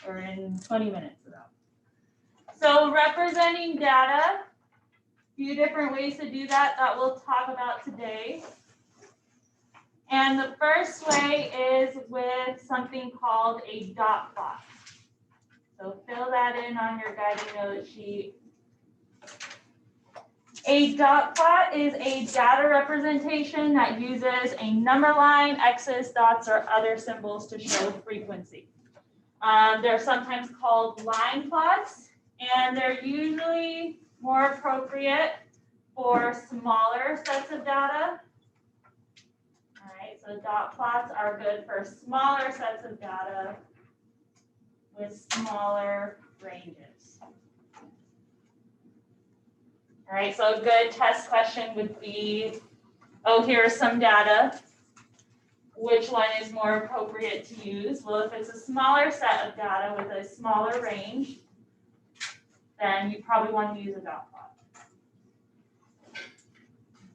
or in 20 minutes about. So representing data, a few different ways to do that we'll talk about today. And the first way is with something called a dot plot. So fill that in on your guiding note sheet. A dot plot is a data representation that uses a number line, X's, dots, or other symbols to show frequency. They're sometimes called line plots, and they're usually more appropriate for smaller sets of data. All right, so dot plots are good for smaller sets of data with smaller ranges. All right, so a good test question would be, oh, here's some data. Which one is more appropriate to use? Well, if it's a smaller set of data with a smaller range, then you probably want to use a dot plot.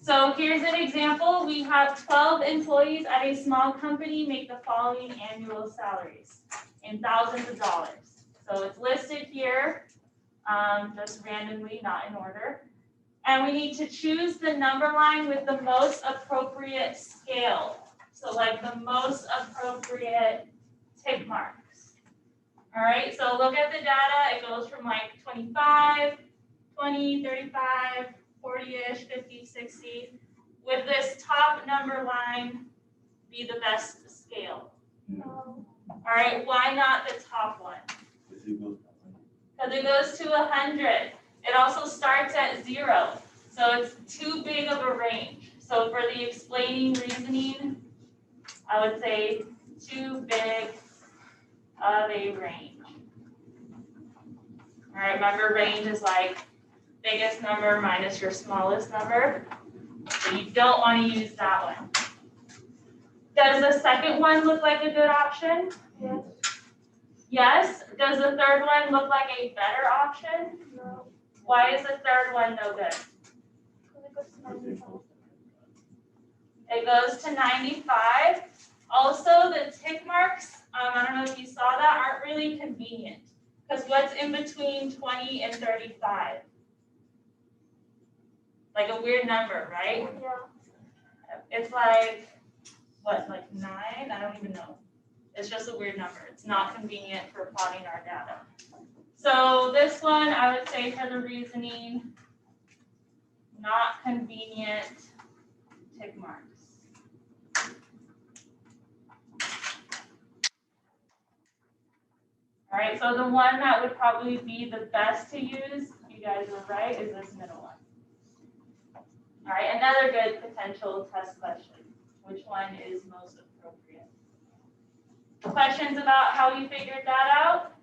So here's an example. We have 12 employees at a small company make the following annual salaries in thousands of dollars. So it's listed here, just randomly, not in order. And we need to choose the number line with the most appropriate scale. So like the most appropriate tick marks. All right, so look at the data. It goes from like 25, 20, 35, 40-ish, 50, 60. With this top number line be the best scale? All right, why not the top one? Because it goes to 100. It also starts at 0, so it's too big of a range. So for the explaining reasoning, I would say too big of a range. All right, remember range is like biggest number minus your smallest number. So you don't want to use that one. Does the second one look like a good option? Yes. Yes. Does the third one look like a better option? No. Why is the third one no good? It goes to 95. Also, the tick marks, I don't know if you saw that, aren't really convenient. Because what's in between 20 and 35? Like a weird number, right? Yeah. It's like, what, like 9? I don't even know. It's just a weird number. It's not convenient for plotting our data. So this one, I would say for the reasoning, not convenient tick marks. All right, so the one that would probably be the best to use, you guys are right, is this middle one. All right, another good potential test question. Which one is most appropriate? Questions about how you figured that out?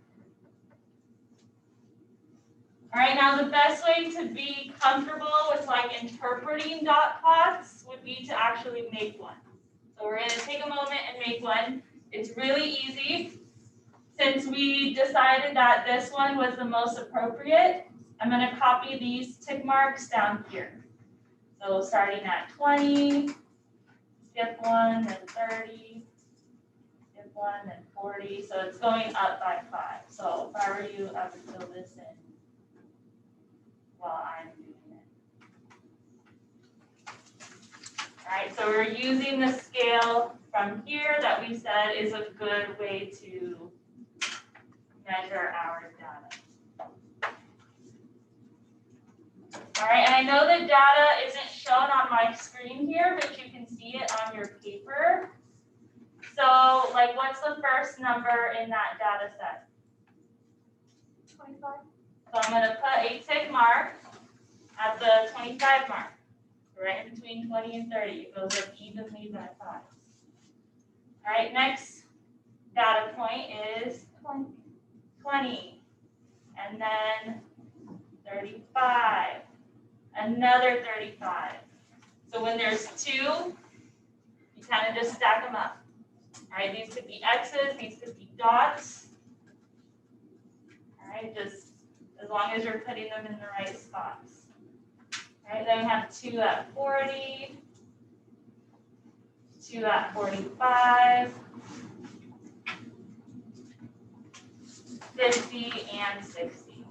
All right, now the best way to be comfortable with like interpreting dot plots would be to actually make one. So we're going to take a moment and make one. It's really easy. Since we decided that this one was the most appropriate, I'm going to copy these tick marks down here. So starting at 20, skip 1, then 30, skip 1, then 40. So it's going up by 5. So if I were you, I would fill this in while I'm doing it. All right, so we're using the scale from here that we said is a good way to measure our data. All right, and I know the data isn't shown on my screen here, but you can see it on your paper. So, like, what's the first number in that data set? 25. So I'm going to put a tick mark at the 25 mark, right in between 20 and 30. It goes up evenly by 5. All right, next data point is 20, and then 35, another 35. So when there's 2, you kind of just stack them up. All right, these could be X's, these could be dots. All right, just as long as you're putting them in the right spots. All right, then we have 2 at 40, 2 at 45, 50, and 60.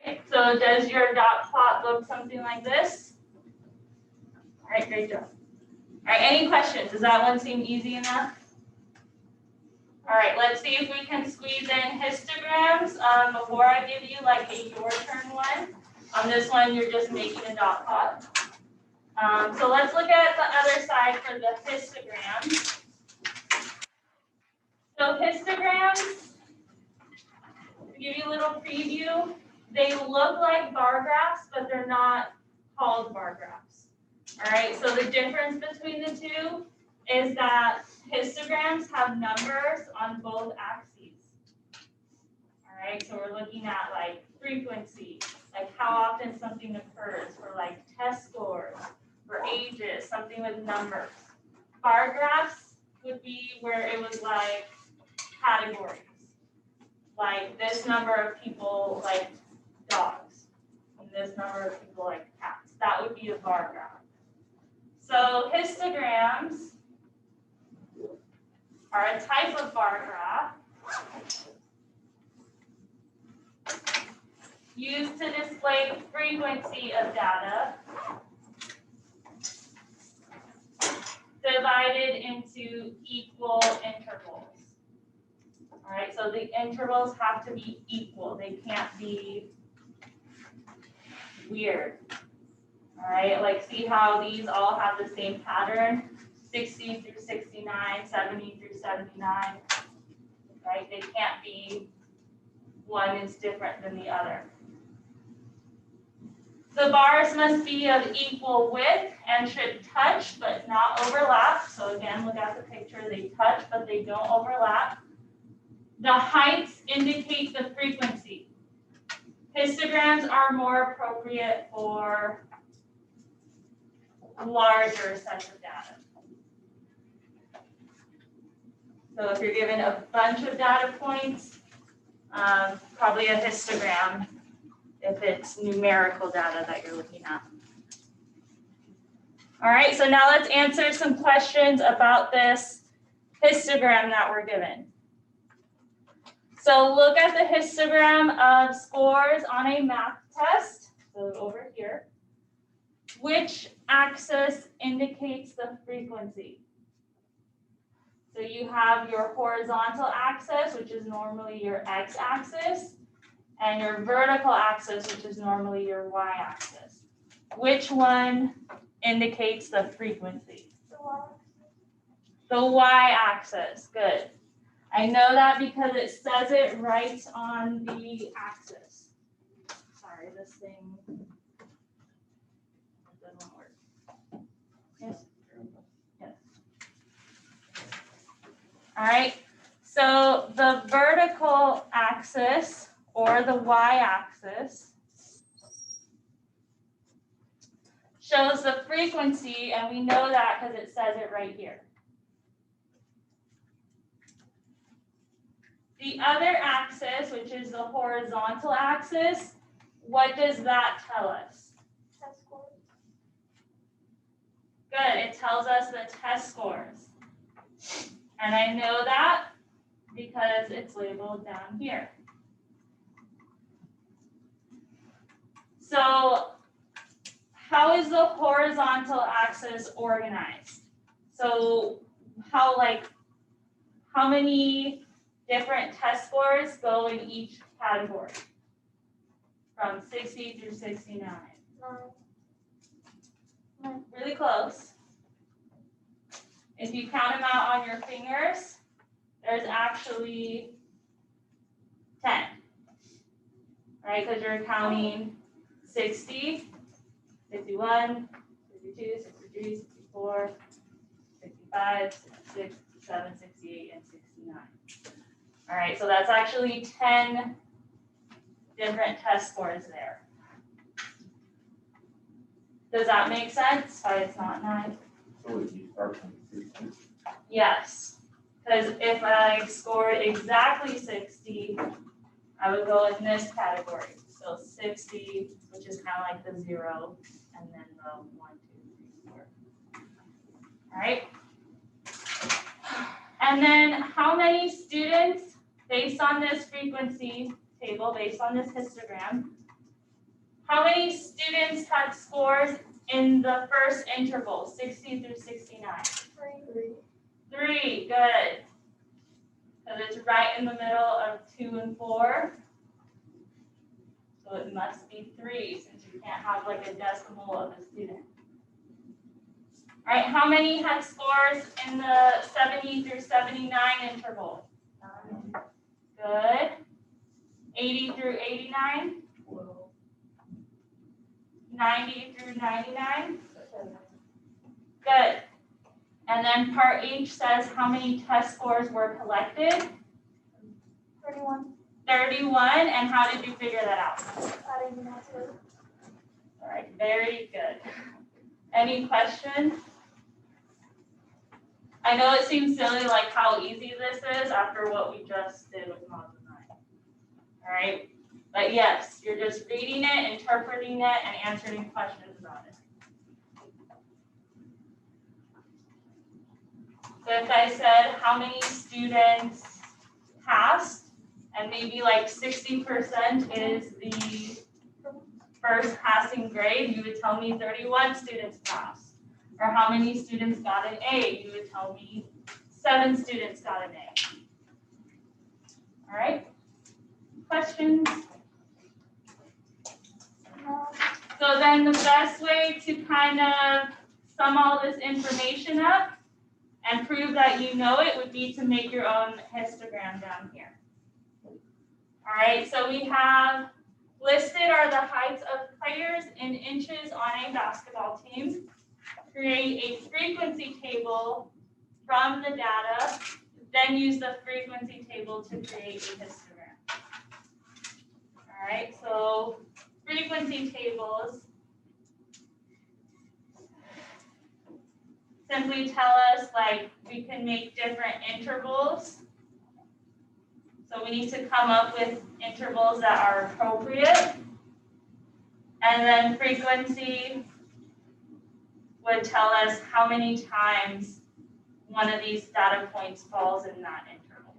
Alright, so does your dot plot look something like this? All right, great job. All right, any questions? Does that one seem easy enough? All right, let's see if we can squeeze in histograms before I give you like a your turn one. On this one, you're just making a dot plot. So let's look at the other side for the histograms. So histograms, to give you a little preview, they look like bar graphs, but they're not called bar graphs. All right, so the difference between the two is that histograms have numbers on both axes. All right, so we're looking at like frequency, like how often something occurs, for like test scores, for ages, something with numbers. Bar graphs would be where it was like categories, like this number of people like dogs, and this number of people like cats. That would be a bar graph. So histograms are a type of bar graph used to display frequency of data divided into equal intervals. All right, so the intervals have to be equal. They can't be weird. All right, like see how these all have the same pattern, 60 through 69, 70 through 79, right? They can't be one is different than the other. The bars must be of equal width and should touch but not overlap. So again, look at the picture, they touch but they don't overlap. The heights indicate the frequency. Histograms are more appropriate for larger sets of data. So if you're given a bunch of data points, probably a histogram if it's numerical data that you're looking at. All right, so now let's answer some questions about this histogram that we're given. So look at the histogram of scores on a math test, so over here. Which axis indicates the frequency? So you have your horizontal axis, which is normally your x-axis, and your vertical axis, which is normally your y-axis. Which one indicates the frequency? The y-axis, good. I know that because it says it right on the axis. Sorry, this thing doesn't work. Yes? Yes. All right, so the vertical axis or the y-axis shows the frequency, and we know that because it says it right here. The other axis, which is the horizontal axis, what does that tell us? Test scores. Good, it tells us the test scores. And I know that because it's labeled down here. So how is the horizontal axis organized? So how many different test scores go in each category? From 60 through 69. Really close. If you count them out on your fingers, there's actually 10. Right? Because you're counting 60, 51, 52, 63, 64, 65, 66, 67, 68, and 69. All right, so that's actually 10 different test scores there. Does that make sense? Sorry, it's not 9. So if you start from 60. Yes, because if I scored exactly 60, I would go in this category. So 60, which is kind of like the 0, and then the 1, 2, 3, 4. All right. And then how many students, based on this frequency table, based on this histogram, how many students had scores in the first interval, 60 through 69? 3, good. Because it's right in the middle of 2 and 4. So it must be 3 since you can't have like a decimal of a student. All right, how many had scores in the 70 through 79 interval? 9. Good. 80 through 89? 12. 90 through 99? Good. And then part H says how many test scores were collected? 31. 31, and how did you figure that out? I didn't have to. All right, very good. Any questions? I know it seems silly like how easy this is after what we just did with module 9. All right, but yes, you're just reading it, interpreting it, and answering questions about it. So if I said how many students passed, and maybe like 60% is the first passing grade, you would tell me 31 students passed. Or how many students got an A, you would tell me 7 students got an A. All right, questions? So then the best way to kind of sum all this information up and prove that you know it would be to make your own histogram down here. All right, so we have listed are the heights of players in inches on a basketball team. Create a frequency table from the data, then use the frequency table to create a histogram. All right, so frequency tables simply tell us like we can make different intervals. So we need to come up with intervals that are appropriate. And then frequency would tell us how many times one of these data points falls in that interval.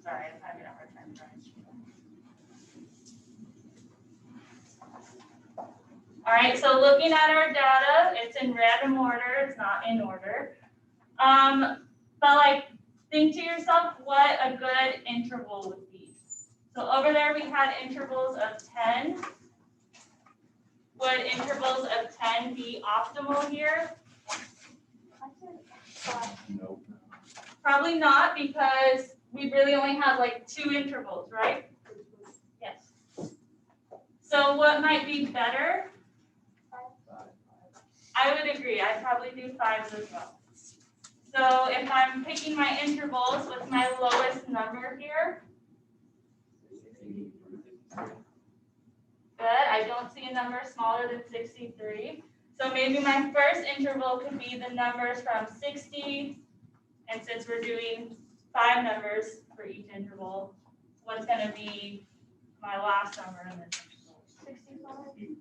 Sorry, I'm having a hard time trying to. All right, so looking at our data, it's in random order, it's not in order. But like, think to yourself what a good interval would be. So over there we had intervals of 10. Would intervals of 10 be optimal here? Nope. Probably not, because we really only have like 2 intervals, right? Yes. So what might be better? I would agree, I'd probably do 5s as well. So if I'm picking my intervals with my lowest number here, good, I don't see a number smaller than 63. So maybe my first interval could be the numbers from 60, and since we're doing 5 numbers for each interval, what's going to be my last number in this interval? 65.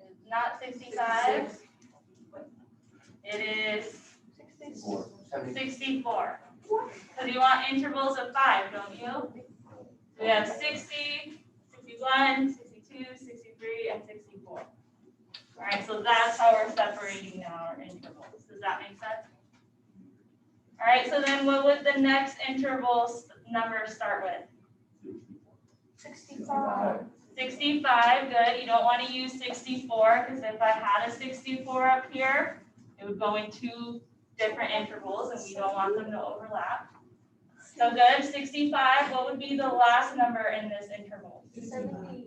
It's not 65. It is 64. 64. So you want intervals of 5, don't you? So we have 60, 61, 62, 63, and 64. All right, so that's how we're separating our intervals. Does that make sense? All right, so then what would the next interval number start with? 65. 65, good. You don't want to use 64 because if I had a 64 up here, it would go in 2 different intervals and we don't want them to overlap. So good, 65. What would be the last number in this interval? 70.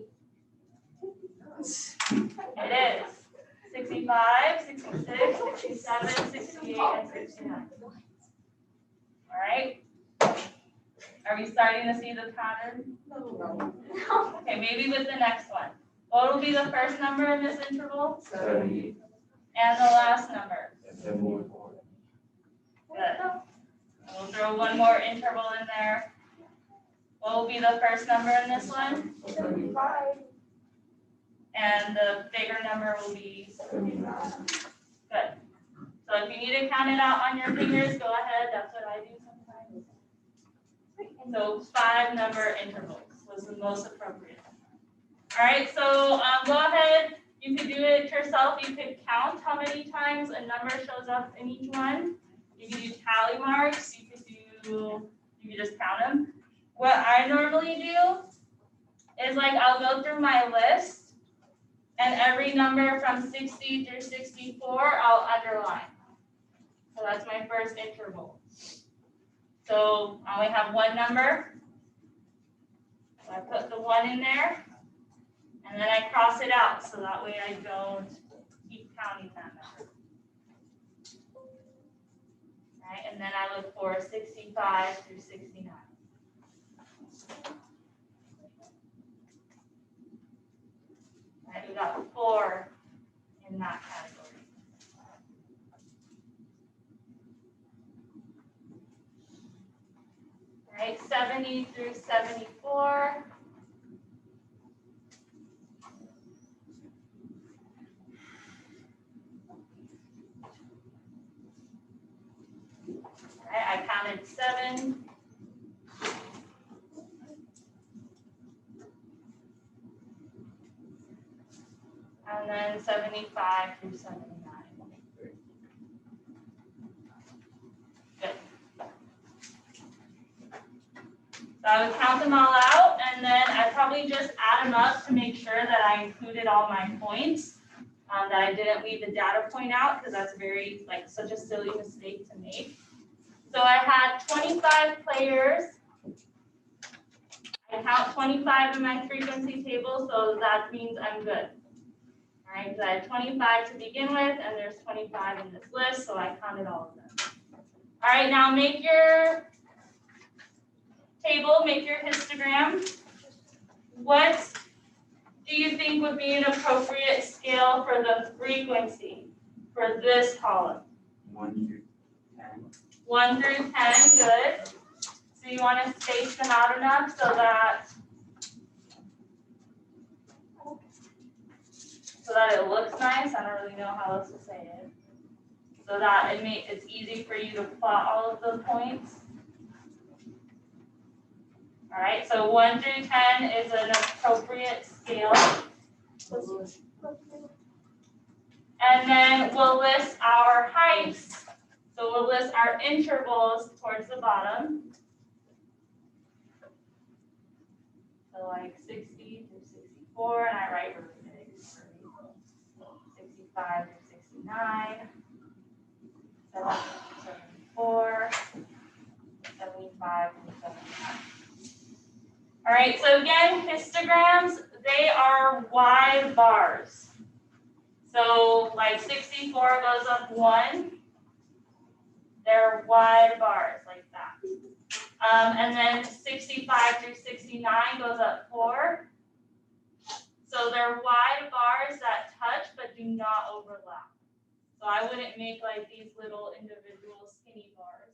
It is 65, 66, 67, 68, and 69. All right. Are we starting to see the pattern? No. Okay, maybe with the next one. What will be the first number in this interval? 70. And the last number? 74. Good. We'll throw one more interval in there. What will be the first number in this one? 75. And the bigger number will be 79. good. Good. So if you need to count it out on your fingers, go ahead. That's what I do sometimes. So 5 number intervals was the most appropriate. All right, so go ahead. You could do it yourself. You could count how many times a number shows up in each one. You can do tally marks. You could just count them. What I normally do is like I'll go through my list and every number from 60 through 64 I'll underline. So that's my first interval. So I only have one number. So I put the 1 in there and then I cross it out so that way I don't keep counting that number. Right, and then I look for 65 through 69. Right, we got 4 in that category. Right, 70 through 74. Right, I counted 7. And then 75 through 79. Good. So I would count them all out, and then I probably just add them up to make sure that I included all my points, that I didn't leave the data point out, because that's very, like, such a silly mistake to make. So I had 25 players. I count 25 in my frequency table, so that means I'm good. All right, so I had 25 to begin with, and there's 25 in this list, so I counted all of them. All right, now make your table, make your histogram. What do you think would be an appropriate scale for the frequency for this column? 1 through 10. 1 through 10, good. So you want to space them out enough so that it looks nice. I don't really know how else to say it. So that it's easy for you to plot all of the points. All right, so 1 through 10 is an appropriate scale. And then we'll list our heights. So we'll list our intervals towards the bottom. So like 60 through 64, and I write really big. 65 through 69, 70 through 74, 75 through 79. All right, so again, histograms, they are wide bars. So like 64 goes up 1. They're wide bars like that. And then 65 through 69 goes up 4. So they're wide bars that touch but do not overlap. So I wouldn't make like these little individual skinny bars.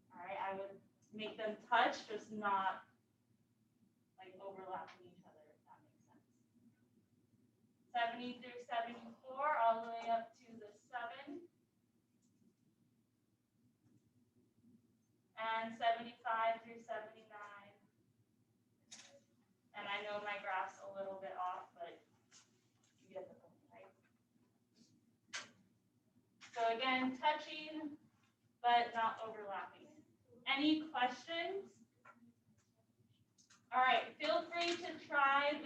All right, I would make them touch, just not like overlapping each other, if that makes sense. 70 through 74, all the way up to the 7. And 75 through 79. And I know my graph's a little bit off, but you get the point, right? So again, touching, but not overlapping. Any questions? All right, feel free to try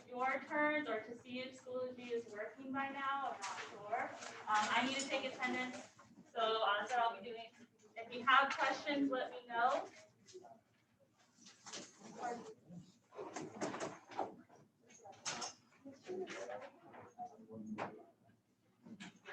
your turns or to see if Schoology is working by now. I'm not sure. I need to take attendance, so that's what I'll be doing. If you have questions, let me know.